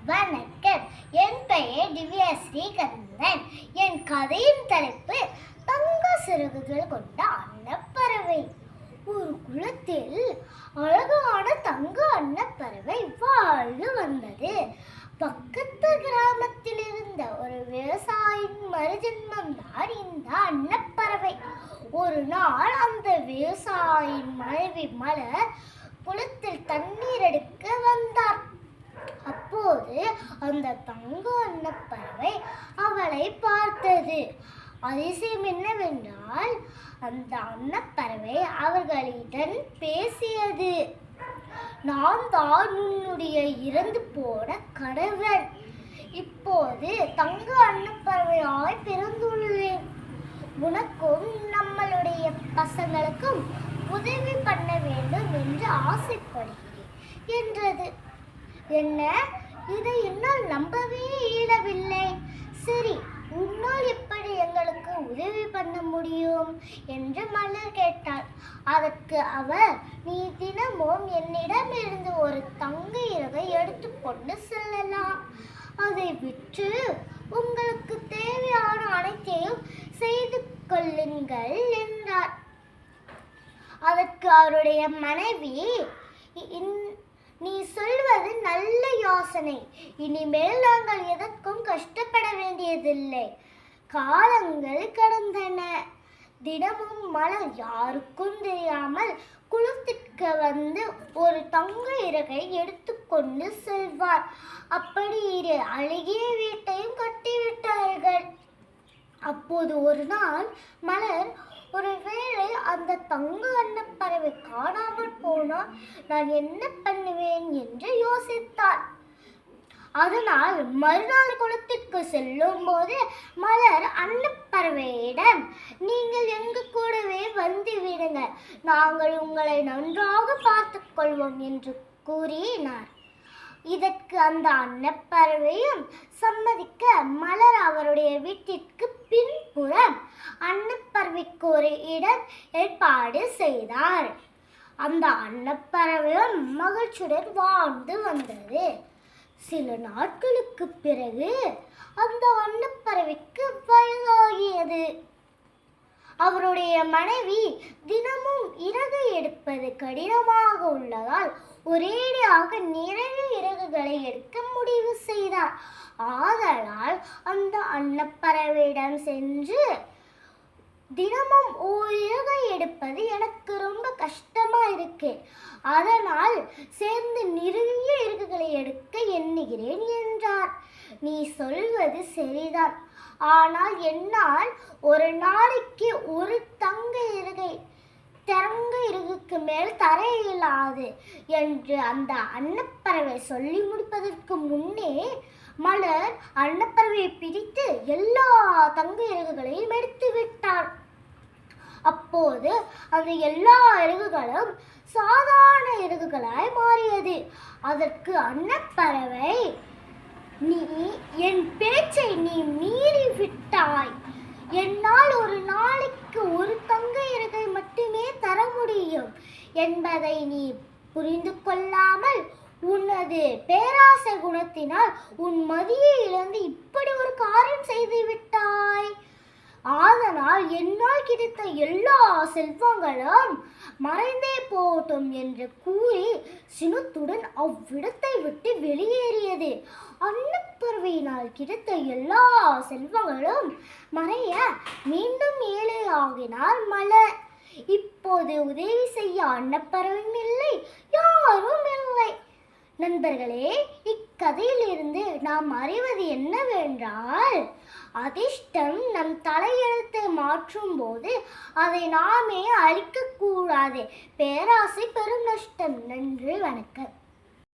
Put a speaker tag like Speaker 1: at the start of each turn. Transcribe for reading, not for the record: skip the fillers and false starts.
Speaker 1: வணக்கம். என் பெயர் திவ்யஸ்ரீ கந்தன். என் கதையின் தலைப்பு தங்க சிறகுகள் கொண்ட அன்னப்பறவை. ஒரு குளத்தில் அழகான தங்க அன்னப்பறவை வாழ்ந்து வந்தது. பக்கத்து கிராமத்தில் இருந்த ஒரு விவசாயியின் மறுஜென்மம் தான் இந்த அன்னப்பறவை. ஒரு நாள் அந்த விவசாயியின் மனைவி மலர் குளத்தில் தண்ணீர் எடுக்க வந்தார். அப்போது அந்த தங்க அன்னப்பறவை அவளை பார்த்தது. அதிசயம் என்னவென்றால், அந்த அன்னப்பறவை அவர்களிடம் பேசியது. நான் தான் உன்னுடைய இறந்து போன கணவன். இப்போது தங்க அன்னப்பறவையாய் பிறந்துள்ளேன். உனக்கும் நம்மளுடைய பசங்களுக்கும் உதவி பண்ண வேண்டும் என்று ஆசைப்படுகிறேன் என்றது. என்ன, இதை என்னால் நம்பவே இயலவில்லை. சரி, உன்னால் எப்படி எங்களுக்கு உதவி பண்ண முடியும் என்று மலர் கேட்டாள். அதற்கு அவர், நீ தினமும் என்னிடமிருந்து ஒரு தங்க இறகை எடுத்துக்கொண்டு செல்லலாம். அதை விற்று உங்களுக்கு தேவையான அனைத்தையும் செய்து கொள்ளுங்கள் என்றார். அதற்கு அவருடைய மனைவி, நீ சொல்வது நல்ல யோசனை. இனிமேல் நாங்கள் எதற்கும் கஷ்டப்பட வேண்டியதில்லை. காலங்கள் கடந்தன. தினமும் மலர் யாருக்கும் தெரியாமல் குளத்திற்கு வந்து ஒரு தங்க இறகை எடுத்துக்கொண்டு செல்வார். அப்படி அழகிய வீட்டையும் கட்டிவிட்டார்கள். அப்போது ஒரு நாள் மலர், ஒருவேளை அந்த தங்க அன்னப்பறவை காணாமல் போனால் நான் என்ன பண்ணுவேன் என்று யோசித்தார். அதனால் மறுநாள் குளத்திற்கு செல்லும் போது மலர் அன்னப்பறவையிடம், நீங்கள் எங்க கூடவே வந்து விடுங்க, நாங்கள் உங்களை நன்றாக பார்த்து கொள்வோம் என்று கூறினார். இதற்கு அந்த அன்னப்பறவையும் சம்மதிக்க மலர் அவருடைய வீட்டிற்கு பின்புறம் அன்னப்பறவைக்கு ஒரு இடம் ஏற்பாடு செய்தார். அந்த அன்னப்பறவையும் மகிழ்ச்சியுடன் வாழ்ந்து வந்தது. சில நாட்களுக்கு பிறகு அந்த அன்னப்பறவைக்கு வயதாகியது. அவருடைய மனைவி தினமும் இறகை எடுப்பது கடினமாக உள்ளதால் ஒரேடியாக நிறைய இறகுகளை எடுக்க முடிவு செய்தார். ஆதலால் அந்த அன்னப்பறவையிடம் சென்று, தினமும் ஒரு இறகை எடுப்பது எனக்கு ரொம்ப கஷ்டமா இருக்கு. அதனால் சேர்ந்து நிறைய இறகுகளை எடுக்க எண்ணுகிறேன் என்றார். நீ சொல்வது சரிதான், ஆனால் என்னால் ஒரு நாளைக்கு ஒரு தங்க இறகுக்கு மேல் தர இயலாது என்று அந்த அன்னப்பறவை சொல்லி முடிப்பதற்கு முன்னே மலர் அன்னப்பறவையை பிடித்து எல்லா தங்க இறகுகளையும் எடுத்து விட்டார். அப்போது அந்த எல்லா இறகுகளும் சாதாரண இறகுகளாய் மாறியது. அதற்கு அன்னப்பறவை, நீ என் பேச்சை மீறி விட்டாய். என்னால் ஒரு நாளைக்கு ஒரு தங்க இறகை மட்டுமே தர முடியும் என்பதை நீ புரிந்து கொள்ளாமல் உனது பேராசை குணத்தினால் உன் மதியை இழந்து இப்படி ஒரு காரியம் செய்து விட்டாய். அதனால் என்னால் கிடைத்த எல்லா செல்வங்களும் மறைந்தே போகட்டும் என்று கூறி சினத்துடன் அவ்விடத்தை விட்டு வெளியேறியது. அன்னப்பறவையினால் கிடைத்த எல்லா செல்வங்களும் மறைய மீண்டும் ஏழை ஆகினார் மலர். இப்போது உதவி செய்ய அன்னப்பறவையும் இல்லை, யாரும் இல்லை. நண்பர்களே, இக்கதையிலிருந்து நாம் அறிவது என்னவென்றால், அதிர்ஷ்டம் நம் தலையெழுத்தை மாற்றும் போது அதை நாமே அழிக்கக்கூடாது. பேராசை பெரும் நஷ்டம். நன்றி, வணக்கம்.